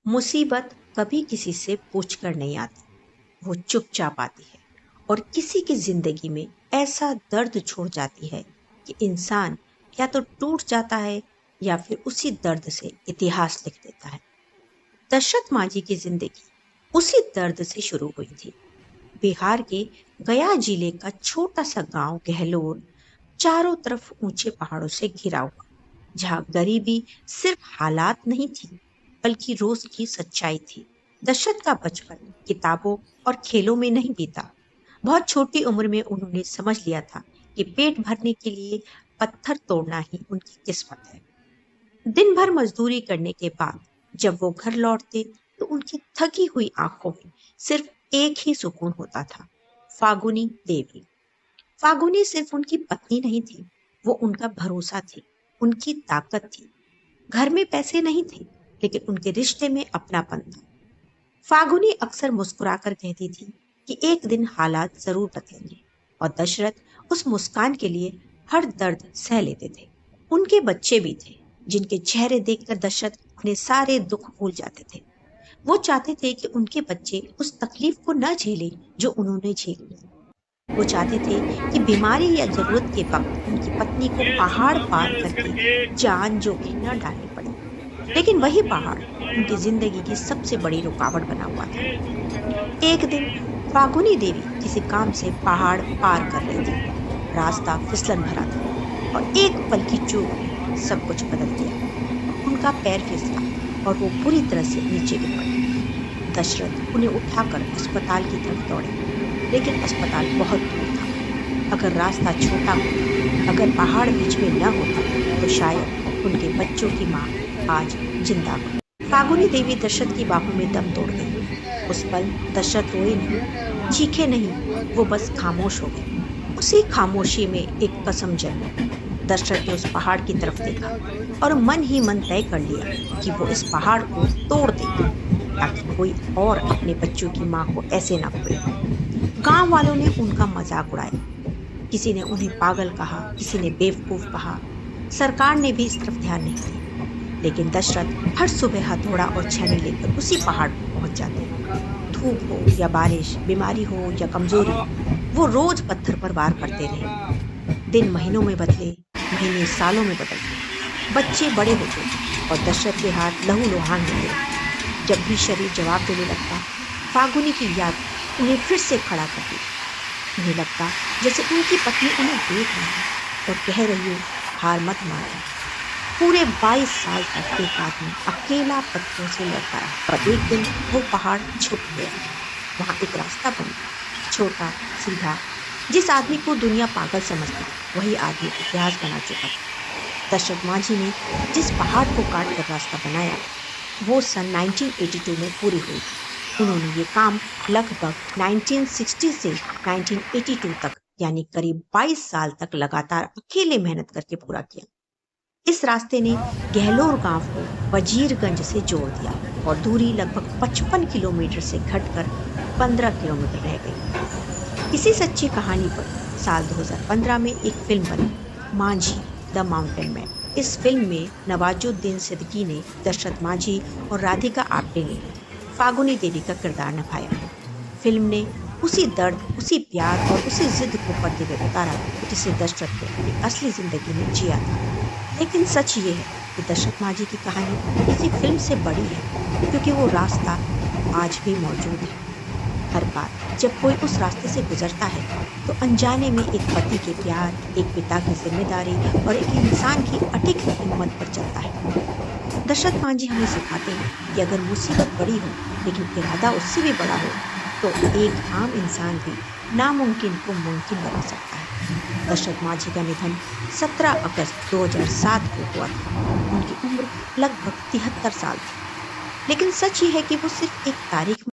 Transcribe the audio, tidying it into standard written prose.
मुसीबत कभी किसी से पूछकर नहीं आती, वो चुपचाप आती है और किसी की जिंदगी में ऐसा दर्द छोड़ जाती है कि इंसान या तो टूट जाता है या फिर उसी दर्द से इतिहास लिख देता है। दशरथ मांझी की जिंदगी उसी दर्द से शुरू हुई थी। बिहार के गया जिले का छोटा सा गांव गहलोर चारों तरफ ऊंचे पहाड़ों से घिरा हुआ, जहां गरीबी सिर्फ हालात नहीं थी बल्कि रोज की सच्चाई थी। दशरथ का बचपन किताबों और खेलों में नहीं बीता। बहुत छोटी उम्र में उन्होंने समझ लिया था कि पेट भरने के लिए पत्थर तोड़ना ही उनकी किस्मत है। दिन भर मजदूरी करने के बाद जब वो घर लौटते तो उनकी थकी हुई आंखों में सिर्फ एक ही सुकून होता था, फागुनी देवी। फागुनी सिर्फ उनकी पत्नी नहीं थी, वो उनका भरोसा थी, उनकी ताकत थी। घर में पैसे नहीं थे, लेकिन उनके रिश्ते में अपनापन था। फागुनी अक्सर मुस्कुराकर कहती थी कि एक दिन हालात जरूर बदलेंगे, और दशरथ उस मुस्कान के लिए हर दर्द सह लेते थे। उनके बच्चे भी थे, जिनके चेहरे देखकर दशरथ अपने सारे दुख भूल जाते थे। वो चाहते थे कि उनके बच्चे उस तकलीफ को न झेलें जो उन्होंने झेली। वो चाहते थे कि बीमारी या जरूरत के वक्त उनकी पत्नी को पहाड़ पार करके जान जोखिम न डालनी पड़े। लेकिन वही पहाड़ उनकी जिंदगी की सबसे बड़ी रुकावट बना हुआ था। एक दिन फागुनी देवी किसी काम से पहाड़ पार कर रही थी। रास्ता फिसलन भरा था और एक पल की चूक ने सब कुछ बदल दिया। उनका पैर फिसला और वो पूरी तरह से नीचे गिर पड़ी। दशरथ उन्हें उठाकर अस्पताल की तरफ दौड़े, लेकिन अस्पताल बहुत दूर था। अगर रास्ता छोटा होता, अगर पहाड़ बीच में न होता, तो शायद उनके बच्चों की माँ आज जिंदा हो। फागुनी देवी दशरथ की बाहों में दम तोड़ गई। उस पल दशरथ रोए नहीं, चीखे नहीं, वो बस खामोश हो गए। उसी खामोशी में एक कसम जन्मी। दशरथ ने उस पहाड़ की तरफ देखा और मन ही मन तय कर लिया कि वो इस पहाड़ को तोड़ देगा, ताकि कोई और अपने बच्चों की माँ को ऐसे ना खोए। गांव वालों ने उनका मजाक उड़ाया। किसी ने उन्हें पागल कहा, किसी ने बेवकूफ कहा। सरकार ने भी इस तरफ ध्यान नहीं दिया। लेकिन दशरथ हर सुबह हथौड़ा और छेनी लेकर उसी पहाड़ पर पहुंच जाते। धूप हो या बारिश, बीमारी हो या कमजोरी, वो रोज पत्थर पर वार करते रहे। दिन महीनों में बदले, महीने सालों में बदल गए। बच्चे बड़े हो गए और दशरथ के हाथ लहू लुहान हो गए। जब भी शरीर जवाब देने लगता, फागुनी की याद उन्हें फिर से खड़ा करती। उन्हें लगता जैसे उनकी पत्नी उन्हें देख रही है और कह रही हो, हार मत मानो। पूरे 22 साल तक एक आदमी अकेला पत्थरों से लड़ता रहा, और एक दिन वो पहाड़ छुप गया। वहाँ एक रास्ता बन गया, छोटा सीधा। जिस आदमी को दुनिया पागल समझती, वही आदमी इतिहास बना चुका था। दशरथ मांझी ने जिस पहाड़ को काट कर रास्ता बनाया, वो सन 1982 में पूरी हुई। उन्होंने ये काम लगभग 1960 से 1982 तक, यानी करीब 22 साल तक लगातार अकेले मेहनत करके पूरा किया। इस रास्ते ने गहलोर गांव को वजीरगंज से जोड़ दिया और दूरी लगभग 55 किलोमीटर से घटकर 15 किलोमीटर रह गई। इसी सच्ची कहानी पर साल 2015 में एक फिल्म बनी, मांझी द माउंटेन मैन। इस फिल्म में नवाजुद्दीन सिद्दीकी ने, दशरथ मांझी और राधिका आप्टे ने फागुनी देवी का किरदार निभाया। फिल्म ने उसी दर्द, उसी प्यार और उसी जिद को पर्दे में उतारा जिसे दशरथ ने अपनी असली जिंदगी में जिया था। लेकिन सच ये है कि दशरथ मांझी की कहानी किसी फिल्म से बड़ी है, क्योंकि वो रास्ता आज भी मौजूद है। हर बार जब कोई उस रास्ते से गुजरता है तो अनजाने में एक पति के प्यार, एक पिता की जिम्मेदारी और एक इंसान की अटूट हिम्मत पर चलता है। दशरथ मांझी हमें सिखाते हैं कि अगर मुसीबत बड़ी हो लेकिन इरादा उससे भी बड़ा हो, तो एक आम इंसान भी नामुमकिन को मुमकिन बना सकता है। दशरथ मांझी का निधन 17 अगस्त 2007 को हुआ था। उनकी उम्र लगभग 73 साल थी। लेकिन सच ये है कि वो सिर्फ एक तारीख